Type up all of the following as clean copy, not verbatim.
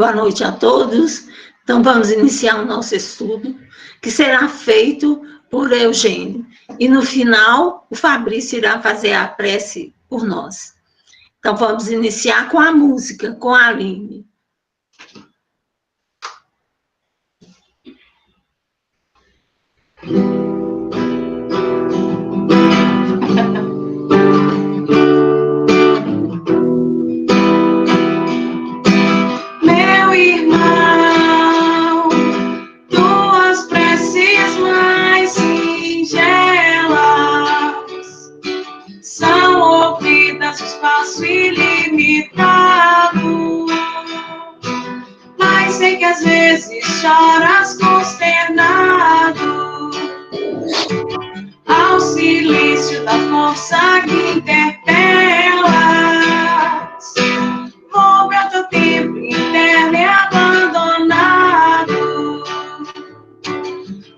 Boa noite a todos. Então, vamos iniciar o nosso estudo, que será feito por Eugênio. E, no final, o Fabrício irá fazer a prece por nós. Então, vamos iniciar com a música, com a Aline. Meu irmão, tuas preces mais singelas são ouvidas no espaço ilimitado, mas sei que às vezes choras consternado ao silêncio da força que interpelas. Volve ao teu tempo interno e abandonado,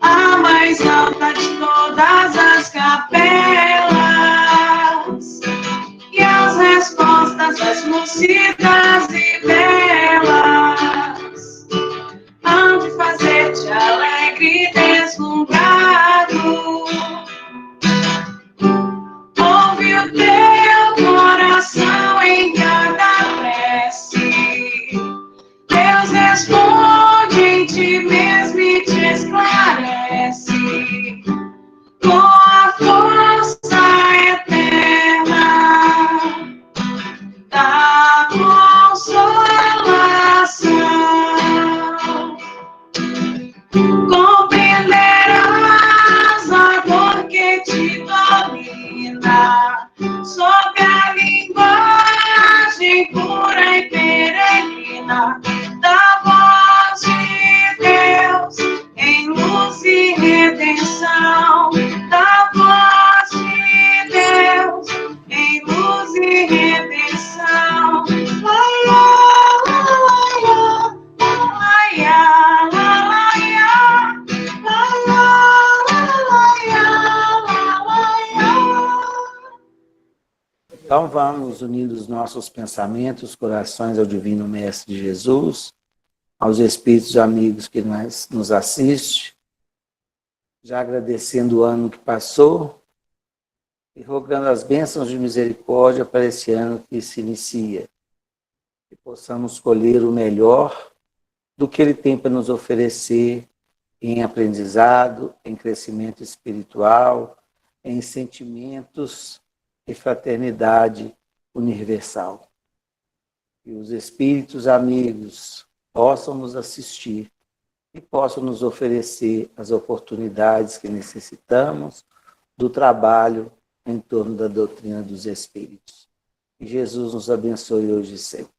a mais alta de todas as capelas, e as respostas das lúcidas e belas hão de fazer-te alegre e deslumbrado. Ouve o teu coração em cada prece, Deus responde em ti mesmo e te esclarece com a força eterna da consolação. Compreenderás a dor que te domina sob a linguagem pura e peregrina da voz de Deus em luz e redenção, da voz de Deus em luz e redenção. Então vamos unindo os nossos pensamentos, corações ao Divino Mestre Jesus, aos Espíritos amigos que nos assistem, já agradecendo o ano que passou e rogando as bênçãos de misericórdia para esse ano que se inicia, que possamos escolher o melhor do que Ele tem para nos oferecer em aprendizado, em crescimento espiritual, em sentimentos e fraternidade universal. Que os Espíritos amigos possam nos assistir e possam nos oferecer as oportunidades que necessitamos do trabalho em torno da doutrina dos Espíritos. Que Jesus nos abençoe hoje e sempre.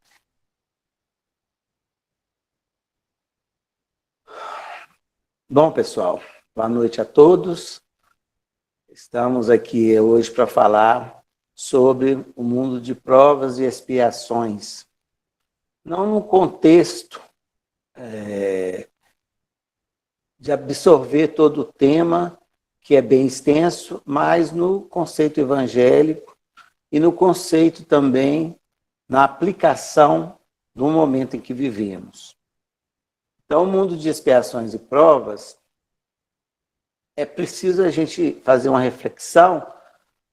Bom, pessoal, boa noite a todos. Estamos aqui hoje para falar sobre o mundo de provas e expiações. Não no contexto de absorver todo o tema, que é bem extenso, mas no conceito evangélico e no conceito também na aplicação do momento em que vivemos. Então, o mundo de expiações e provas, é preciso a gente fazer uma reflexão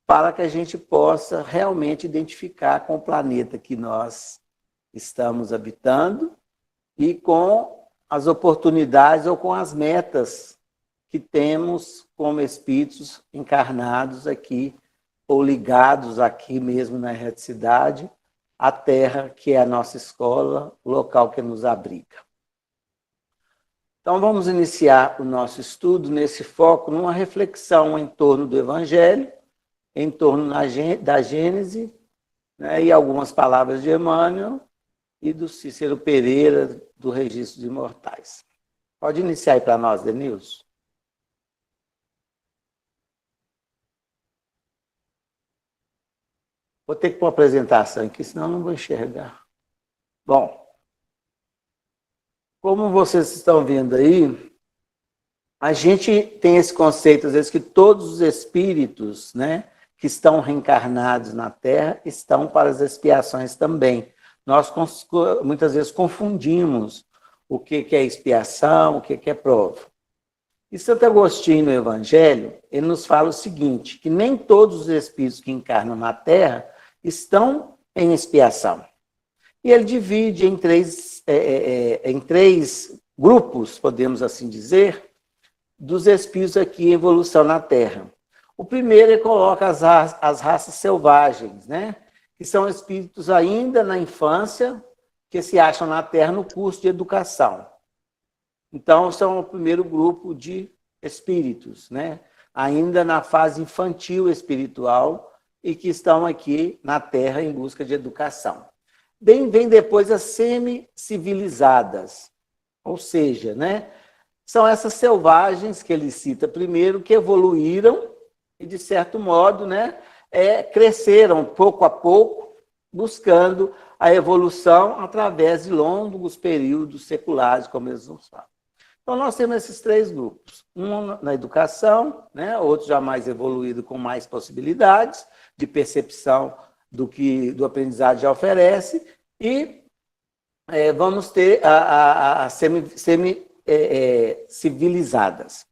para que a gente possa realmente identificar com o planeta que nós estamos habitando e com as oportunidades ou com as metas que temos como espíritos encarnados aqui ou ligados aqui mesmo na erraticidade, à Terra, que é a nossa escola, o local que nos abriga. Então, vamos iniciar o nosso estudo nesse foco, numa reflexão em torno do Evangelho, em torno da Gênese, né, e algumas palavras de Emmanuel e do Cícero Pereira, do Registro de Imortais. Pode iniciar aí para nós, Denilson? Vou ter que pôr uma apresentação aqui, senão não vou enxergar. Bom, como vocês estão vendo aí, a gente tem esse conceito, às vezes, que todos os espíritos, né, que estão reencarnados na Terra estão para as expiações também. nós muitas vezes confundimos o que é expiação, o que é prova. E Santo Agostinho, no Evangelho, ele nos fala o seguinte, que nem todos os espíritos que encarnam na Terra estão em expiação. E ele divide em três grupos, podemos assim dizer, dos espíritos aqui em evolução na Terra. O primeiro, ele coloca as raças selvagens, né? Que são espíritos ainda na infância, que se acham na Terra no curso de educação. Então, são o primeiro grupo de espíritos, né? Ainda na fase infantil espiritual e que estão aqui na Terra em busca de educação. Vem depois as semi-civilizadas, ou seja, né? São essas selvagens que ele cita primeiro, que evoluíram e, de certo modo, né, cresceram pouco a pouco, buscando a evolução através de longos períodos seculares, como eles nos falam. Então, nós temos esses três grupos. Um na educação, né, outro já mais evoluído, com mais possibilidades de percepção do que do aprendizado já oferece, e vamos ter as semi-civilizadas.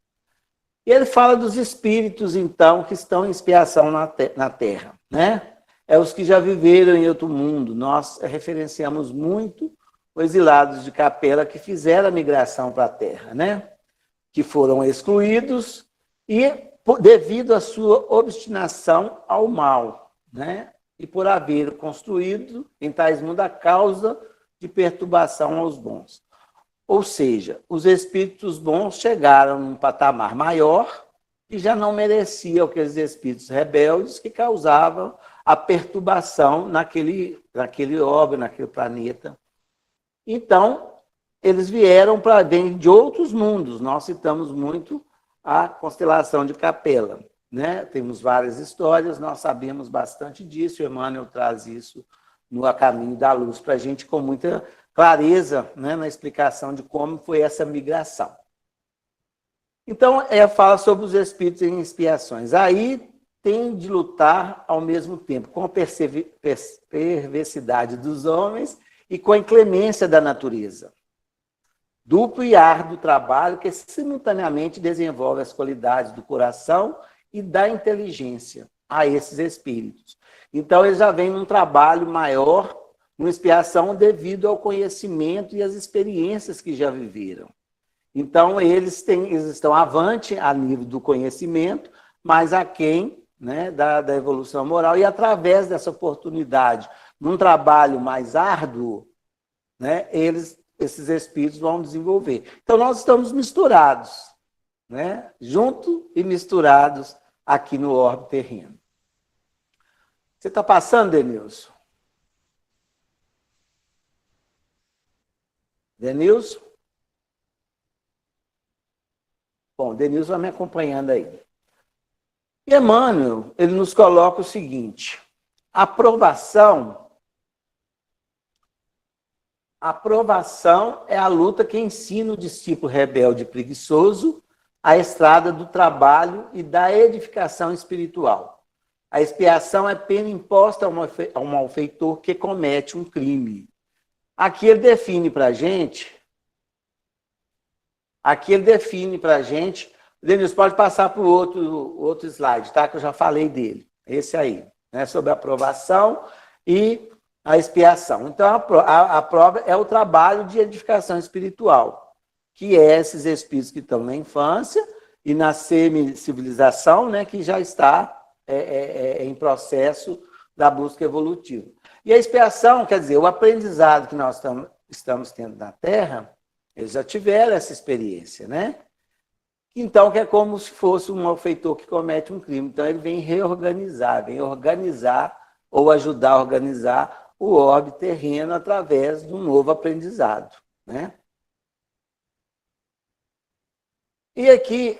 E ele fala dos espíritos, então, que estão em expiação na Terra, né? Os que já viveram em outro mundo. Nós referenciamos muito os exilados de Capela que fizeram a migração para a Terra, né? Que foram excluídos e devido à sua obstinação ao mal, né? E por haver construído em tais mundos a causa de perturbação aos bons. Ou seja, os espíritos bons chegaram num patamar maior e já não mereciam aqueles espíritos rebeldes que causavam a perturbação naquele orbe, naquele planeta. Então, eles vieram para vir de outros mundos. Nós citamos muito a constelação de Capela, né? Temos várias histórias, nós sabemos bastante disso. O Emmanuel traz isso no A Caminho da Luz para a gente com muita clareza, né, na explicação de como foi essa migração. Então, fala sobre os espíritos em expiações. Aí tem de lutar ao mesmo tempo com a perversidade dos homens e com a inclemência da natureza. Duplo e árduo trabalho que simultaneamente desenvolve as qualidades do coração e da inteligência a esses espíritos. Então, eles já vêm num trabalho maior, numa expiação devido ao conhecimento e às experiências que já viveram. Então, eles estão avante a nível do conhecimento, mas aquém, né, da evolução moral, e através dessa oportunidade, num trabalho mais árduo, né, esses espíritos vão desenvolver. Então, nós estamos misturados, né, junto e misturados aqui no orbe terreno. Você está passando, Denilson? Denilson? Bom, Denilson vai me acompanhando aí. E Emmanuel, ele nos coloca o seguinte: aprovação é a luta que ensina o discípulo rebelde e preguiçoso a estrada do trabalho e da edificação espiritual. A expiação é pena imposta a um malfeitor que comete um crime. Aqui ele define para a gente, Denilson, pode passar para o outro slide, tá? Que eu já falei dele, esse aí, né? Sobre a aprovação e a expiação. Então, a prova é o trabalho de edificação espiritual, que é esses espíritos que estão na infância e na semi-civilização, né? Que já está em processo da busca evolutiva. E a expiação, quer dizer, o aprendizado que nós estamos tendo na Terra, eles já tiveram essa experiência, né? Então, que é como se fosse um malfeitor que comete um crime. Então, ele vem organizar ou ajudar a organizar o orbe terreno através de um novo aprendizado, né? E aqui,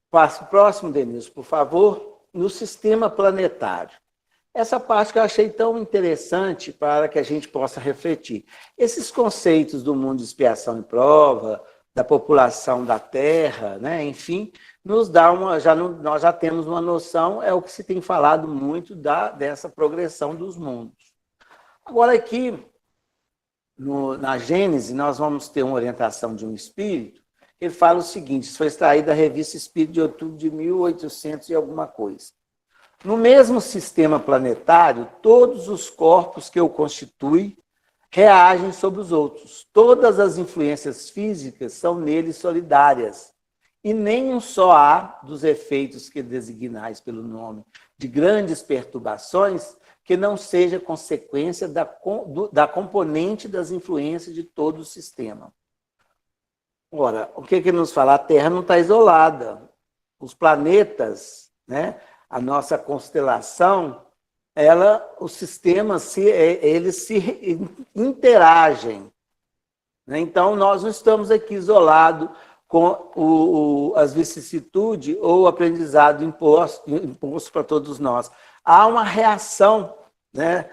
passo próximo, Denilson, por favor, no sistema planetário. Essa parte que eu achei tão interessante para que a gente possa refletir. Esses conceitos do mundo de expiação e prova, da população da Terra, né? Enfim, nos dá nós já temos uma noção, é o que se tem falado muito dessa progressão dos mundos. Agora aqui, na Gênese, nós vamos ter uma orientação de um espírito. Ele fala o seguinte, isso foi extraído da revista Espírito de outubro de 1800 e alguma coisa. No mesmo sistema planetário, todos os corpos que o constituem reagem sobre os outros. Todas as influências físicas são neles solidárias. E nenhum só há dos efeitos que designais pelo nome de grandes perturbações que não seja consequência da componente das influências de todo o sistema. Ora, o que nos fala? A Terra não está isolada. Os planetas, né, a nossa constelação, os sistemas, eles se interagem. Né? Então, nós não estamos aqui isolados com as vicissitudes ou o aprendizado imposto para todos nós. Há uma reação, né,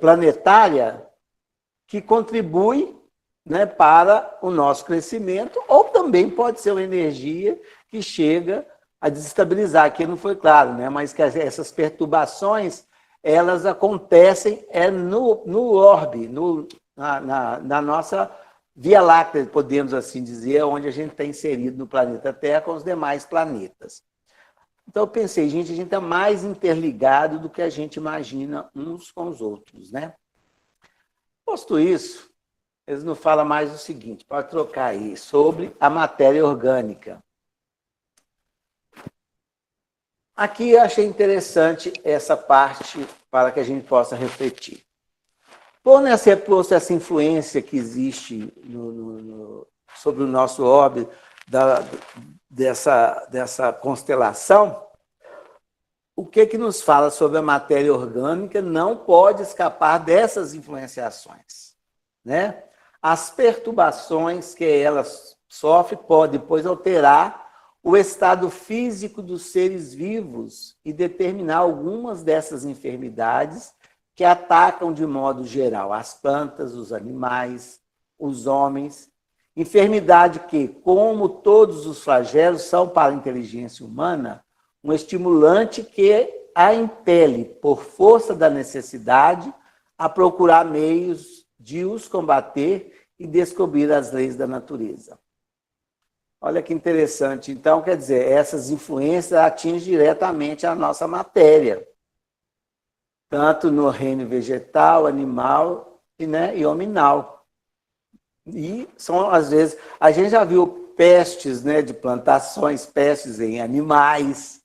planetária que contribui, né, para o nosso crescimento, ou também pode ser uma energia que chega a desestabilizar. Aqui não foi claro, né, mas que essas perturbações elas acontecem no orbe, na nossa Via Láctea, podemos assim dizer, onde a gente está inserido no planeta Terra com os demais planetas. Então eu pensei, gente, a gente está mais interligado do que a gente imagina uns com os outros, né? Posto isso, eles nos falam mais o seguinte, pode trocar aí, sobre a matéria orgânica. Aqui eu achei interessante essa parte para que a gente possa refletir. Pondo essa influência que existe sobre o nosso orbe dessa constelação, o que nos fala sobre a matéria orgânica não pode escapar dessas influenciações, né? As perturbações que ela sofre podem depois alterar o estado físico dos seres vivos e determinar algumas dessas enfermidades que atacam de modo geral as plantas, os animais, os homens. Enfermidade que, como todos os flagelos, são para a inteligência humana um estimulante que a impele, por força da necessidade, a procurar meios de os combater e descobrir as leis da natureza. Olha que interessante. Então, quer dizer, essas influências atingem diretamente a nossa matéria, tanto no reino vegetal, animal e hominal. E são, às vezes, a gente já viu pestes, né, de plantações, pestes em animais,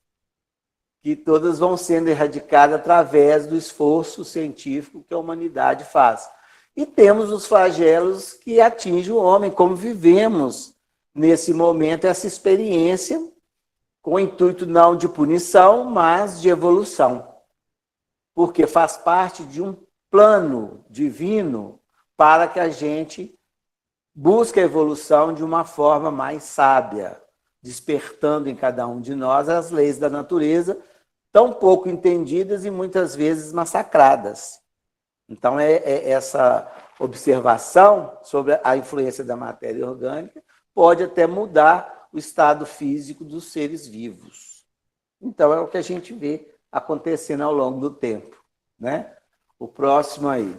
que todas vão sendo erradicadas através do esforço científico que a humanidade faz. E temos os flagelos que atingem o homem, como vivemos nesse momento, essa experiência, com o intuito não de punição, mas de evolução. Porque faz parte de um plano divino para que a gente busque a evolução de uma forma mais sábia, despertando em cada um de nós as leis da natureza, tão pouco entendidas e muitas vezes massacradas. Então, essa observação sobre a influência da matéria orgânica pode até mudar o estado físico dos seres vivos. Então, é o que a gente vê acontecendo ao longo do tempo, né? O próximo aí.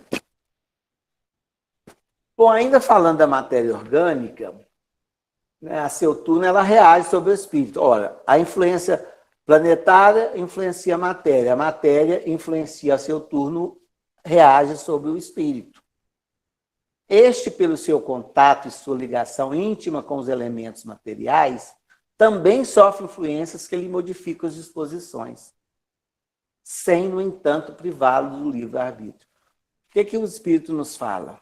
Bom, ainda falando da matéria orgânica, né, a Saturno, ela reage sobre o espírito. Ora, a influência planetária influencia a matéria influencia a Saturno, reage sobre o espírito. Este, pelo seu contato e sua ligação íntima com os elementos materiais, também sofre influências que lhe modificam as disposições, sem, no entanto, privá-lo do livre-arbítrio. O que o Espírito nos fala?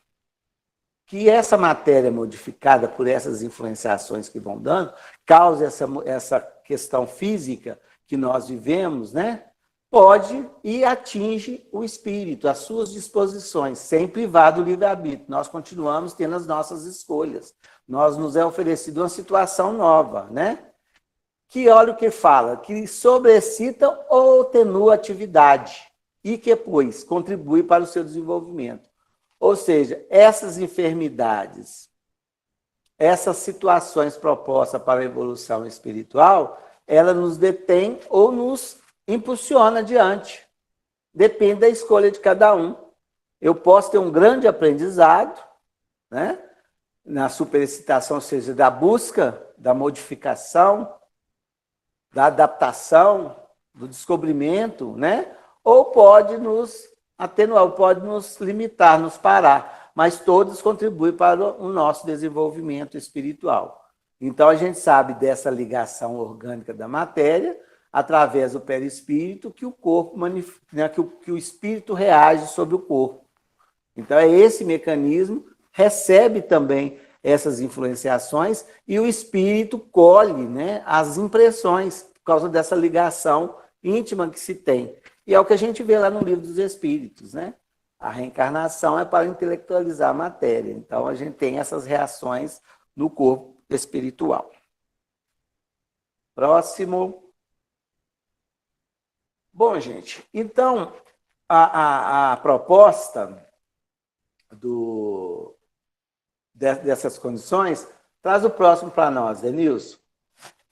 Que essa matéria modificada por essas influenciações que vão dando, causa essa questão física que nós vivemos, né? Pode e atinge o espírito, as suas disposições, sem privar do livre-arbítrio. Nós continuamos tendo as nossas escolhas. Nos é oferecida uma situação nova, né? Que olha o que fala, que sobrecita ou atenua a atividade e que, pois, contribui para o seu desenvolvimento. Ou seja, essas enfermidades, essas situações propostas para a evolução espiritual, ela nos detém ou nos impulsiona adiante. Depende da escolha de cada um. Eu posso ter um grande aprendizado né? Na superexcitação, ou seja, da busca, da modificação, da adaptação, do descobrimento, né? Ou pode nos atenuar, pode nos limitar, nos parar, mas todos contribuem para o nosso desenvolvimento espiritual. Então, a gente sabe dessa ligação orgânica da matéria, através do perispírito, que o corpo, né, que o espírito reage sobre o corpo. Então, é esse mecanismo, recebe também essas influenciações e o espírito colhe, né, as impressões por causa dessa ligação íntima que se tem. E é o que a gente vê lá no Livro dos Espíritos, né? A reencarnação é para intelectualizar a matéria. Então, a gente tem essas reações no corpo espiritual. Próximo. Bom, gente, então, a proposta dessas condições traz o próximo para nós, Denilson.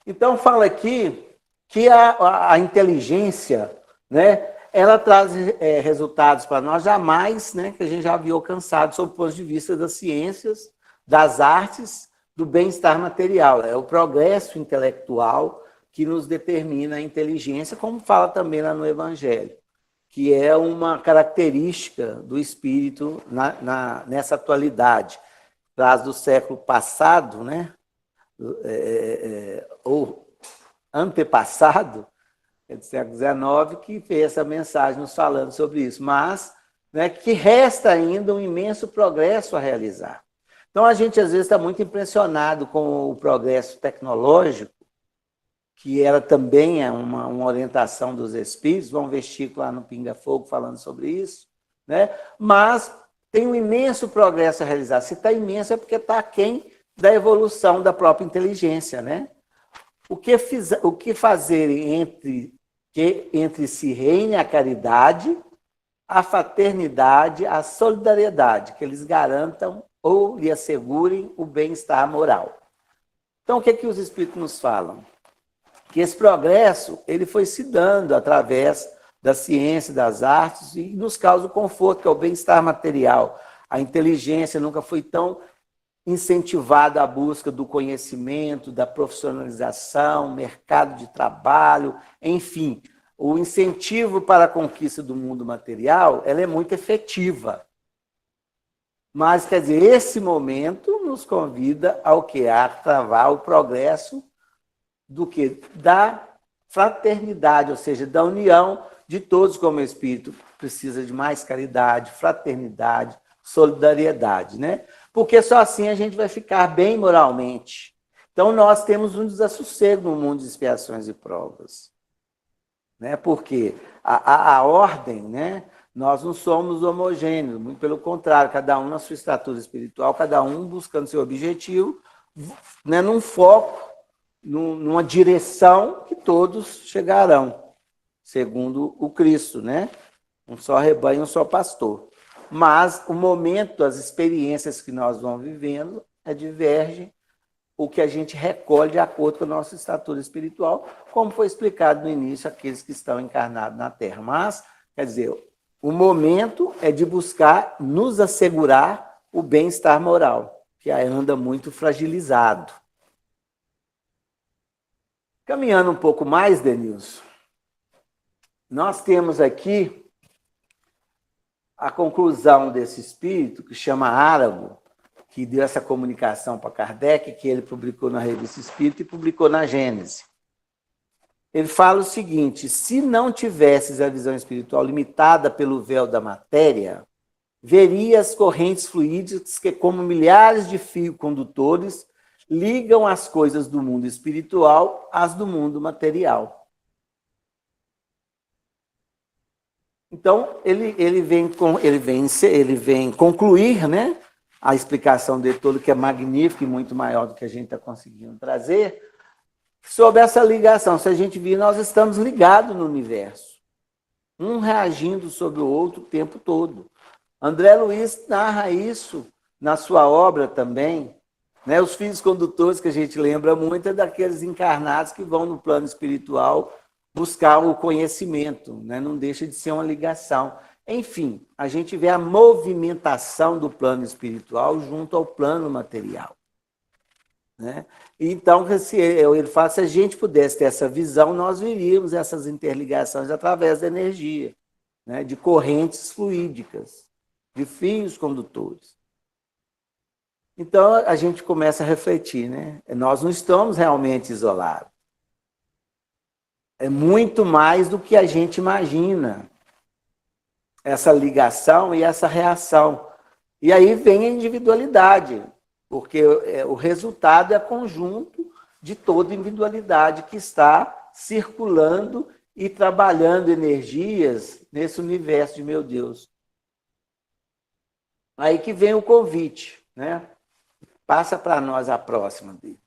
Então, fala aqui que a inteligência, né, ela traz resultados para nós jamais, né, que a gente já havia alcançado sob o ponto de vista das ciências, das artes, do bem-estar material. É o progresso intelectual que nos determina a inteligência, como fala também lá no Evangelho, que é uma característica do espírito nessa atualidade. Traz do século passado, né, ou antepassado, do século XIX, que fez essa mensagem nos falando sobre isso, mas, né, que resta ainda um imenso progresso a realizar. Então, a gente, às vezes, está muito impressionado com o progresso tecnológico, que era também uma orientação dos espíritos, vão vestir lá no Pinga Fogo falando sobre isso, né? Mas tem um imenso progresso a realizar. Se está imenso é porque está aquém da evolução da própria inteligência, né? O que fazer entre si reine a caridade, a fraternidade, a solidariedade, que eles garantam ou lhe assegurem o bem-estar moral. Então, o que os espíritos nos falam? Que esse progresso ele foi se dando através da ciência, das artes, e nos causa o conforto, que é o bem-estar material. A inteligência nunca foi tão incentivada à busca do conhecimento, da profissionalização, mercado de trabalho, enfim. O incentivo para a conquista do mundo material ela é muito efetiva. Mas, quer dizer, esse momento nos convida ao que? A travar o progresso do que? Da fraternidade, ou seja, da união de todos como espírito. Precisa de mais caridade, fraternidade, solidariedade, né? Porque só assim a gente vai ficar bem moralmente. Então, nós temos um desassossego no mundo de expiações e provas. Né? Porque a ordem, né? Nós não somos homogêneos, muito pelo contrário, cada um na sua estatura espiritual, cada um buscando seu objetivo, né? Num foco, numa direção que todos chegarão, segundo o Cristo, né? Um só rebanho, um só pastor. Mas o momento, as experiências que nós vamos vivendo, divergem o que a gente recolhe de acordo com a nossa estatura espiritual, como foi explicado no início, aqueles que estão encarnados na Terra. Mas, quer dizer, o momento é de buscar nos assegurar o bem-estar moral, que anda muito fragilizado. Caminhando um pouco mais, Denilson, nós temos aqui a conclusão desse espírito, que chama Árago, que deu essa comunicação para Kardec, que ele publicou na Revista Espírita e publicou na Gênese. Ele fala o seguinte: se não tivesses a visão espiritual limitada pelo véu da matéria, verias correntes fluídicas que, como milhares de fios condutores, ligam as coisas do mundo espiritual às do mundo material. Então, ele vem concluir, né, a explicação dele todo, que é magnífica e muito maior do que a gente está conseguindo trazer, sobre essa ligação. Se a gente vir, nós estamos ligados no universo, um reagindo sobre o outro o tempo todo. André Luiz narra isso na sua obra também, né? Os fios condutores que a gente lembra muito é daqueles encarnados que vão no plano espiritual buscar o conhecimento, né? Não deixa de ser uma ligação. Enfim, a gente vê a movimentação do plano espiritual junto ao plano material. Né? Então, ele fala, se a gente pudesse ter essa visão, nós viríamos essas interligações através da energia, né? De correntes fluídicas, de fios condutores. Então, a gente começa a refletir, né? Nós não estamos realmente isolados. É muito mais do que a gente imagina, essa ligação e essa reação. E aí vem a individualidade, porque o resultado é conjunto de toda individualidade que está circulando e trabalhando energias nesse universo de meu Deus. Aí que vem o convite, né? Passa para nós a próxima dele.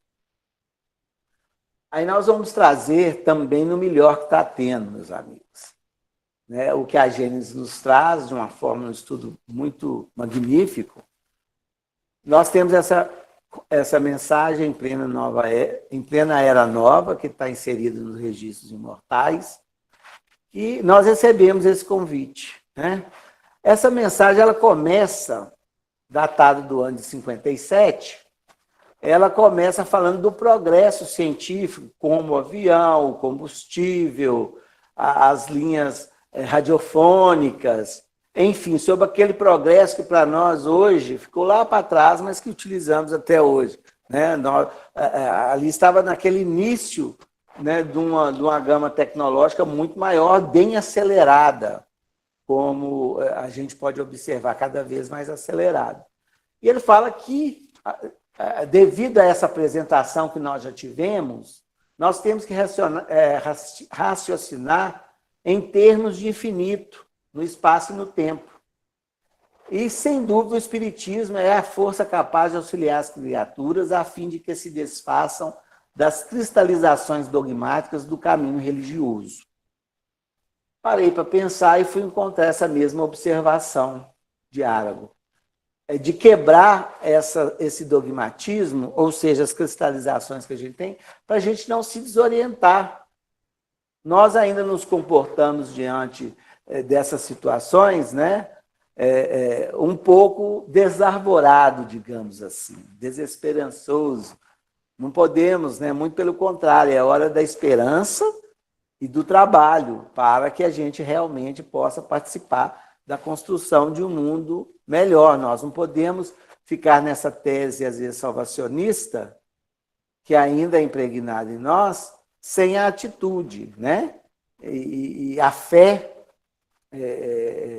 Aí nós vamos trazer também no melhor que está tendo, meus amigos. Né? O que a Gênesis nos traz, de uma forma, um estudo muito magnífico. Nós temos essa mensagem em plena era nova, que está inserida nos registros imortais, e nós recebemos esse convite. Né? Essa mensagem ela começa, datada do ano de 57, ela começa falando do progresso científico, como o avião, o combustível, as linhas radiofônicas, enfim, sobre aquele progresso que para nós hoje ficou lá para trás, mas que utilizamos até hoje. Né? Ali estava naquele início, né, de uma gama tecnológica muito maior, bem acelerada, como a gente pode observar, cada vez mais acelerada. E ele fala que, devido a essa apresentação que nós já tivemos, nós temos que raciocinar em termos de infinito, no espaço e no tempo. E, sem dúvida, o Espiritismo é a força capaz de auxiliar as criaturas a fim de que se desfaçam das cristalizações dogmáticas do caminho religioso. Parei para pensar e fui encontrar essa mesma observação de Arago. De quebrar esse dogmatismo, ou seja, as cristalizações que a gente tem, para a gente não se desorientar. Nós ainda nos comportamos diante dessas situações, né? Um pouco desarvorado, digamos assim, desesperançoso. Não podemos, né? Muito pelo contrário, é hora da esperança e do trabalho para que a gente realmente possa participar da construção de um mundo melhor. Nós não podemos ficar nessa tese, às vezes, salvacionista, que ainda é impregnada em nós, sem a atitude, né? E a fé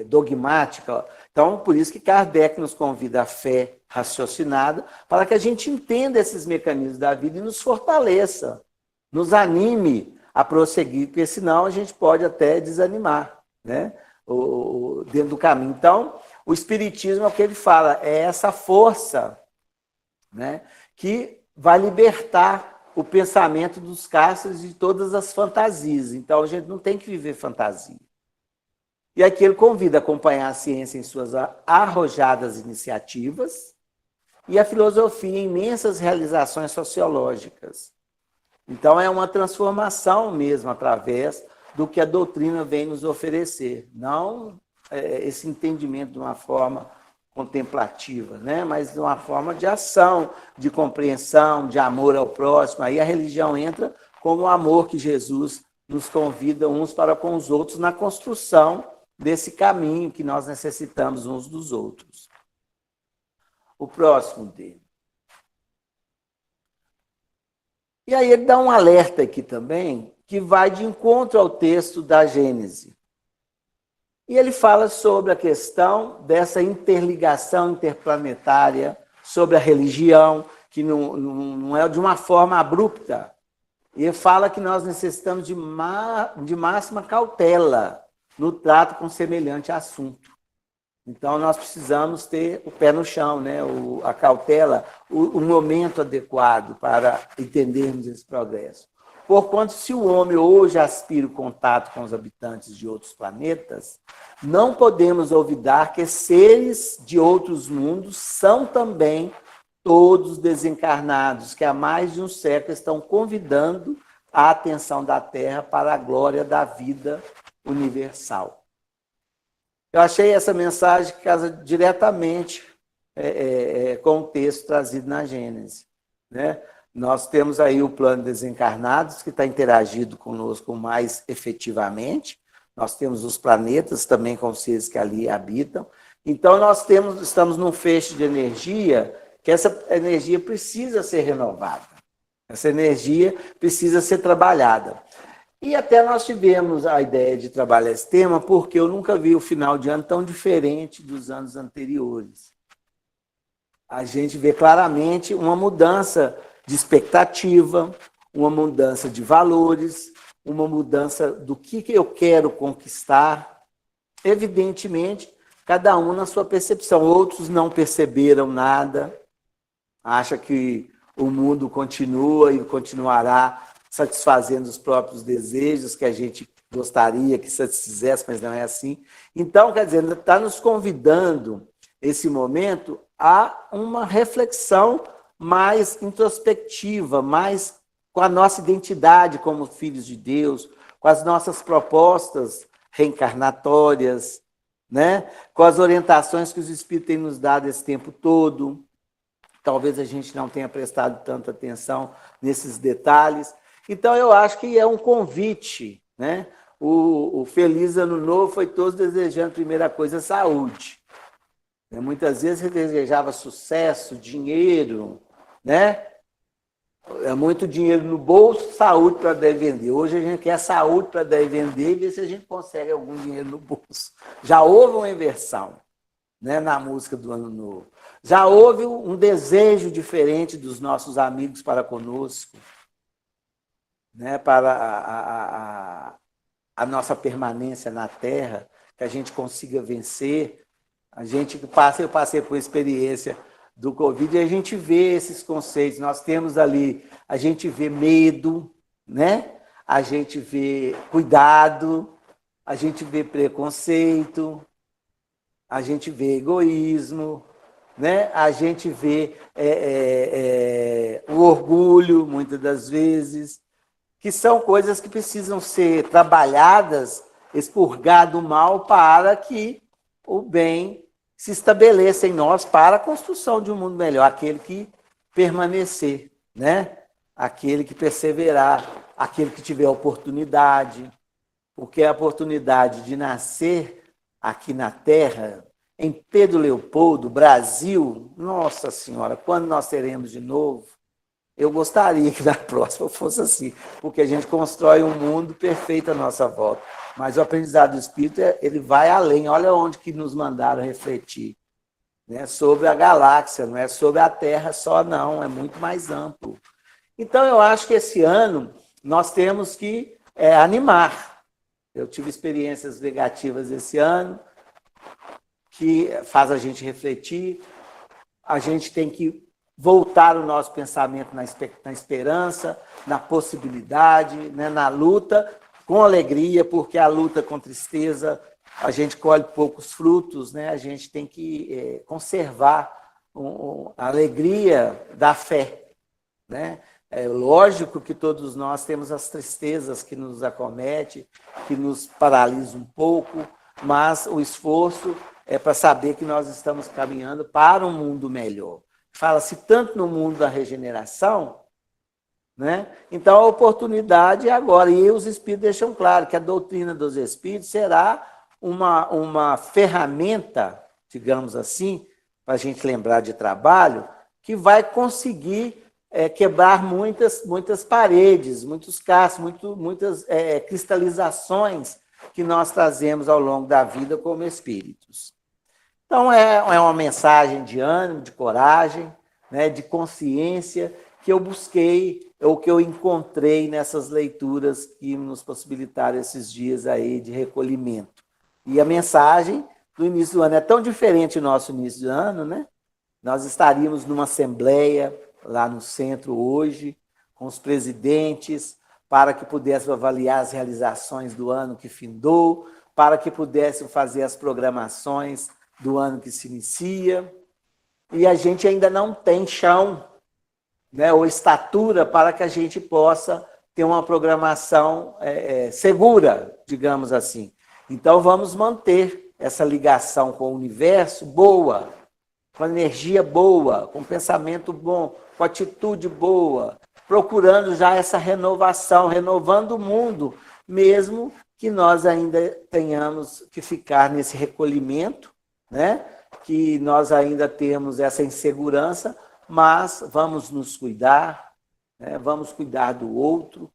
dogmática. Então, por isso que Kardec nos convida à fé raciocinada, para que a gente entenda esses mecanismos da vida e nos fortaleça, nos anime a prosseguir, porque senão a gente pode até desanimar, né? Dentro do caminho. Então, o Espiritismo é o que ele fala, é essa força, né, que vai libertar o pensamento dos castros de todas as fantasias. Então, a gente não tem que viver fantasia. E aqui ele convida a acompanhar a ciência em suas arrojadas iniciativas e a filosofia em imensas realizações sociológicas. Então, é uma transformação mesmo através do que a doutrina vem nos oferecer. Não esse entendimento de uma forma contemplativa, né? Mas de uma forma de ação, de compreensão, de amor ao próximo. Aí a religião entra como o amor que Jesus nos convida uns para com os outros na construção desse caminho que nós necessitamos uns dos outros. O próximo dele. E aí ele dá um alerta aqui também, que vai de encontro ao texto da Gênese. E ele fala sobre a questão dessa interligação interplanetária, sobre a religião, que não é de uma forma abrupta. E ele fala que nós necessitamos de máxima cautela no trato com semelhante assunto. Então, nós precisamos ter o pé no chão, né? A cautela, o momento adequado para entendermos esse progresso. Porquanto, se o homem hoje aspira o contato com os habitantes de outros planetas, não podemos olvidar que seres de outros mundos são também todos desencarnados, que há mais de um século estão convidando a atenção da Terra para a glória da vida universal. Eu achei essa mensagem que casa diretamente com o texto trazido na Gênesis, né? Nós temos aí o plano desencarnados, que está interagindo conosco mais efetivamente. Nós temos os planetas também com os seres que ali habitam. Então, estamos num feixe de energia, que essa energia precisa ser renovada. Essa energia precisa ser trabalhada. E até nós tivemos a ideia de trabalhar esse tema, porque eu nunca vi o final de ano tão diferente dos anos anteriores. A gente vê claramente uma mudança de expectativa, uma mudança de valores, uma mudança do que eu quero conquistar. Evidentemente, cada um na sua percepção. Outros não perceberam nada, acham que o mundo continua e continuará satisfazendo os próprios desejos que a gente gostaria que satisfizesse, mas não é assim. Então, quer dizer, está nos convidando, esse momento, a uma reflexão mais introspectiva, mais com a nossa identidade como filhos de Deus, com as nossas propostas reencarnatórias, né? Com as orientações que os Espíritos têm nos dado esse tempo todo. Talvez a gente não tenha prestado tanta atenção nesses detalhes. Então, eu acho que é um convite, né? O Feliz Ano Novo foi todos desejando, primeira coisa, saúde. Muitas vezes ele desejava sucesso, dinheiro, né? É muito dinheiro no bolso, saúde para dar e vender. Hoje a gente quer saúde para dar e vender e ver se a gente consegue algum dinheiro no bolso. Já houve uma inversão, né, na música do Ano Novo. Já houve um desejo diferente dos nossos amigos para conosco, né, para a nossa permanência na Terra, que a gente consiga vencer. Eu passei por experiência do Covid e a gente vê esses conceitos. Nós temos ali, a gente vê medo, né? A gente vê cuidado, a gente vê preconceito, a gente vê egoísmo, né? A gente vê o orgulho, muitas das vezes, que são coisas que precisam ser trabalhadas, expurgar do mal para que o bem se estabeleça em nós para a construção de um mundo melhor, aquele que permanecer, né? Aquele que perseverar, aquele que tiver oportunidade, porque a oportunidade de nascer aqui na Terra, em Pedro Leopoldo, Brasil, nossa Senhora, quando nós teremos de novo? Eu gostaria que na próxima fosse assim, porque a gente constrói um mundo perfeito à nossa volta. Mas o aprendizado do Espírito, ele vai além. Olha onde que nos mandaram refletir, né? Sobre a galáxia, não é sobre a Terra só, não. É muito mais amplo. Então, eu acho que esse ano nós temos que animar. Eu tive experiências negativas esse ano, que faz a gente refletir. A gente tem que voltar o nosso pensamento na esperança, na possibilidade, né, na luta, com alegria, porque a luta com tristeza, a gente colhe poucos frutos, né? A gente tem que conservar a alegria da fé, né? É lógico que todos nós temos as tristezas que nos acometem, que nos paralisam um pouco, mas o esforço é para saber que nós estamos caminhando para um mundo melhor. Fala-se tanto no mundo da regeneração, né? Então a oportunidade é agora. E os Espíritos deixam claro que a doutrina dos Espíritos será uma ferramenta, digamos assim, para a gente lembrar de trabalho, que vai conseguir quebrar muitas paredes, muitos cascos, muitas cristalizações que nós trazemos ao longo da vida como espíritos. Então, é uma mensagem de ânimo, de coragem, né, de consciência, que eu busquei, ou que eu encontrei nessas leituras que nos possibilitaram esses dias aí de recolhimento. E a mensagem do início do ano é tão diferente do nosso início do ano, né? Nós estaríamos numa assembleia lá no centro hoje, com os presidentes, para que pudéssemos avaliar as realizações do ano que findou, para que pudéssemos fazer as programações do ano que se inicia, e a gente ainda não tem chão, né, ou estatura para que a gente possa ter uma programação segura, digamos assim. Então, vamos manter essa ligação com o universo boa, com energia boa, com pensamento bom, com atitude boa, procurando já essa renovação, renovando o mundo, mesmo que nós ainda tenhamos que ficar nesse recolhimento, né? Que nós ainda temos essa insegurança, mas vamos nos cuidar, né? Vamos cuidar do outro,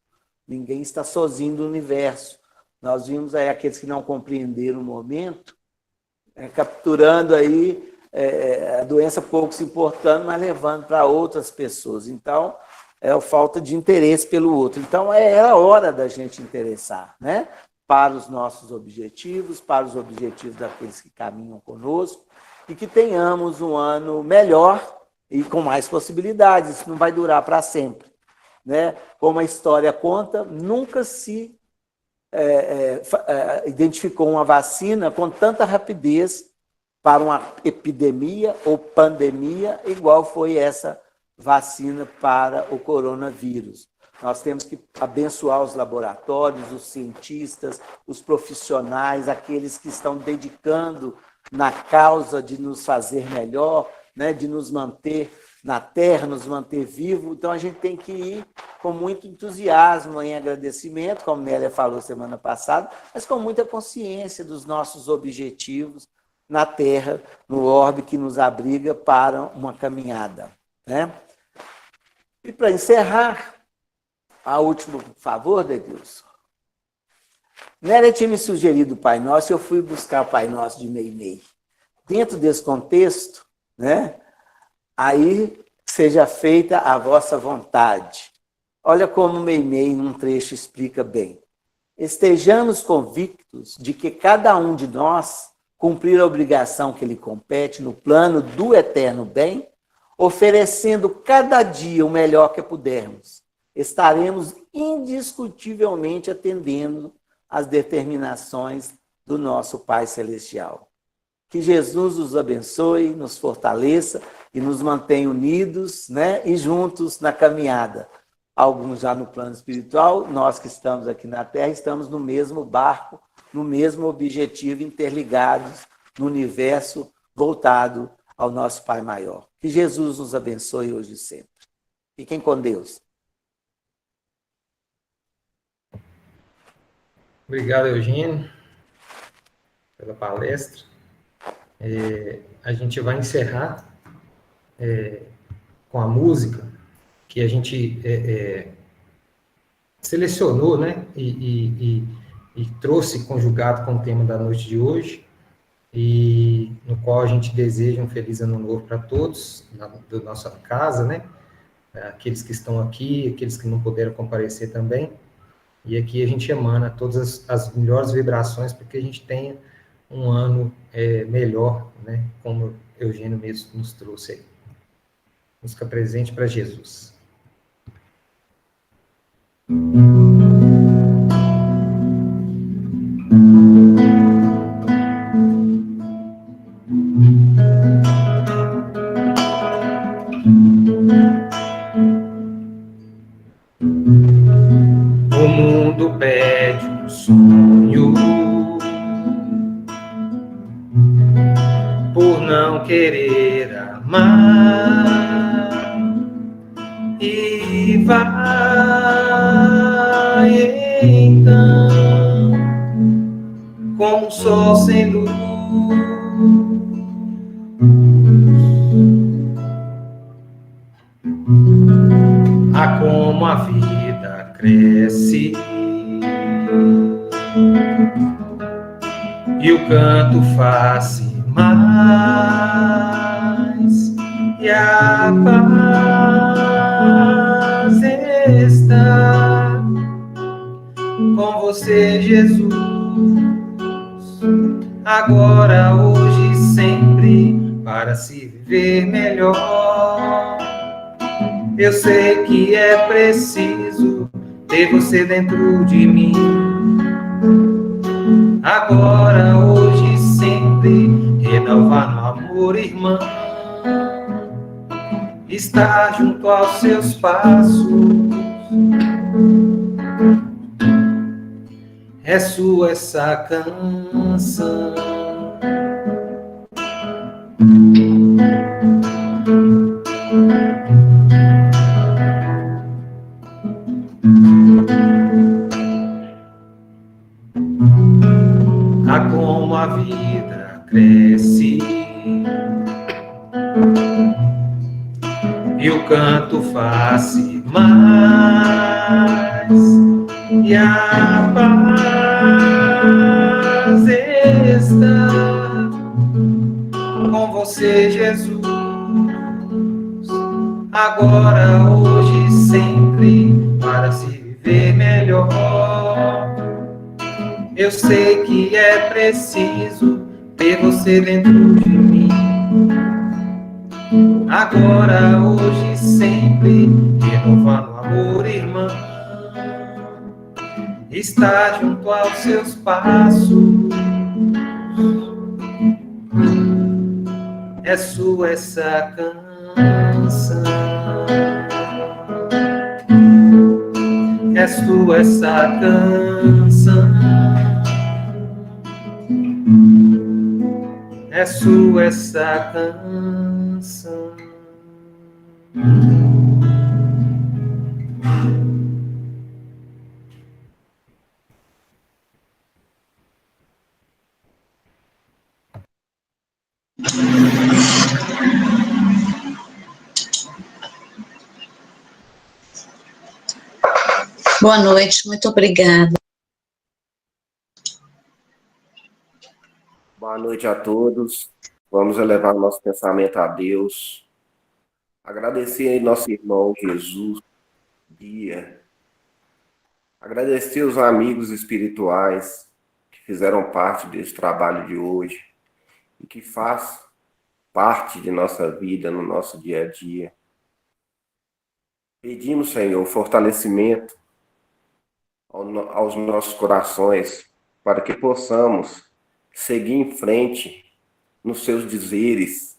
ninguém está sozinho no universo. Nós vimos aí aqueles que não compreenderam o momento, capturando aí a doença pouco se importando, mas levando para outras pessoas. Então, é a falta de interesse pelo outro. Então, é a hora da gente interessar, né? Para os nossos objetivos, para os objetivos daqueles que caminham conosco, e que tenhamos um ano melhor e com mais possibilidades. Isso não vai durar para sempre, né? Como a história conta, nunca se identificou uma vacina com tanta rapidez para uma epidemia ou pandemia, igual foi essa vacina para o coronavírus. Nós temos que abençoar os laboratórios, os cientistas, os profissionais, aqueles que estão dedicando na causa de nos fazer melhor, né, de nos manter na Terra, nos manter vivos. Então, a gente tem que ir com muito entusiasmo, em agradecimento, como Nélia falou semana passada, mas com muita consciência dos nossos objetivos na Terra, no orbe que nos abriga para uma caminhada, né? E para encerrar, a último favor, Dedilson. Nélia tinha me sugerido o Pai Nosso, e eu fui buscar o Pai Nosso de Meimei. Dentro desse contexto, né? Aí seja feita a vossa vontade. Olha como Meimei, num trecho, explica bem. Estejamos convictos de que cada um de nós cumprir a obrigação que lhe compete no plano do eterno bem, oferecendo cada dia o melhor que pudermos, estaremos indiscutivelmente atendendo às determinações do nosso Pai Celestial. Que Jesus nos abençoe, nos fortaleça e nos mantenha unidos, né, e juntos na caminhada. Alguns já no plano espiritual, nós que estamos aqui na Terra, estamos no mesmo barco, no mesmo objetivo, interligados no universo voltado ao nosso Pai Maior. Que Jesus nos abençoe hoje e sempre. Fiquem com Deus. Obrigado, Eugênio, pela palestra. A gente vai encerrar com a música que a gente selecionou, né, e trouxe conjugado com o tema da noite de hoje, e no qual a gente deseja um feliz ano novo para todos, da nossa casa, né, aqueles que estão aqui, aqueles que não puderam comparecer também, e aqui a gente emana todas as melhores vibrações para que a gente tenha um ano melhor, né, como o Eugênio mesmo nos trouxe aí. Música presente para Jesus. O mundo pede um sonho por não querer amar, e vai então como um sol sem luz, a como a vida cresce e o canto faz mais, e a paz está com você, Jesus, agora, hoje e sempre, para se viver melhor. Eu sei que é preciso ter você dentro de mim, agora, hoje e sempre, renovar no amor, irmão, estar junto aos seus passos. É sua essa canção, Ah, como a vida cresce e o canto faz-se mais, e a paz está com você, Jesus, agora, hoje, sempre, para se viver melhor. Eu sei que é preciso ter você dentro de mim, agora, hoje, sempre, renovando o amor, irmã. Está junto aos seus passos, é sua essa canção, é sua essa canção, é sua essa canção. Boa noite, muito obrigada. Boa noite a todos. Vamos elevar nosso pensamento a Deus. Agradecer ao nosso irmão Jesus, guia. Agradecer os amigos espirituais que fizeram parte desse trabalho de hoje e que faz parte de nossa vida no nosso dia a dia. Pedimos, Senhor, fortalecimento aos nossos corações para que possamos seguir em frente nos seus dizeres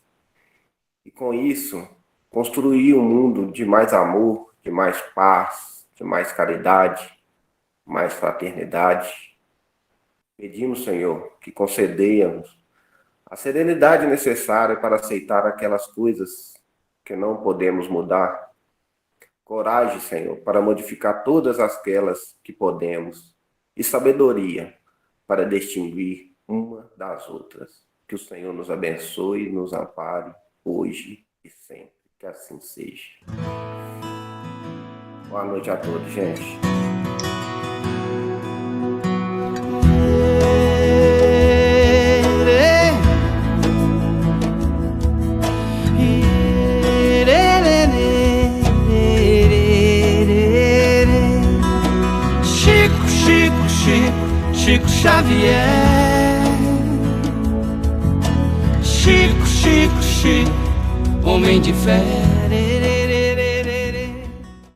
e, com isso, construir um mundo de mais amor, de mais paz, de mais caridade, mais fraternidade. Pedimos, Senhor, que concedemos a serenidade necessária para aceitar aquelas coisas que não podemos mudar. Coragem, Senhor, para modificar todas aquelas que podemos. E sabedoria para distinguir uma das outras. Que o Senhor nos abençoe e nos ampare hoje e sempre. Que assim seja. Boa noite a todos, gente. Chico Xavier, Chico, homem diferente.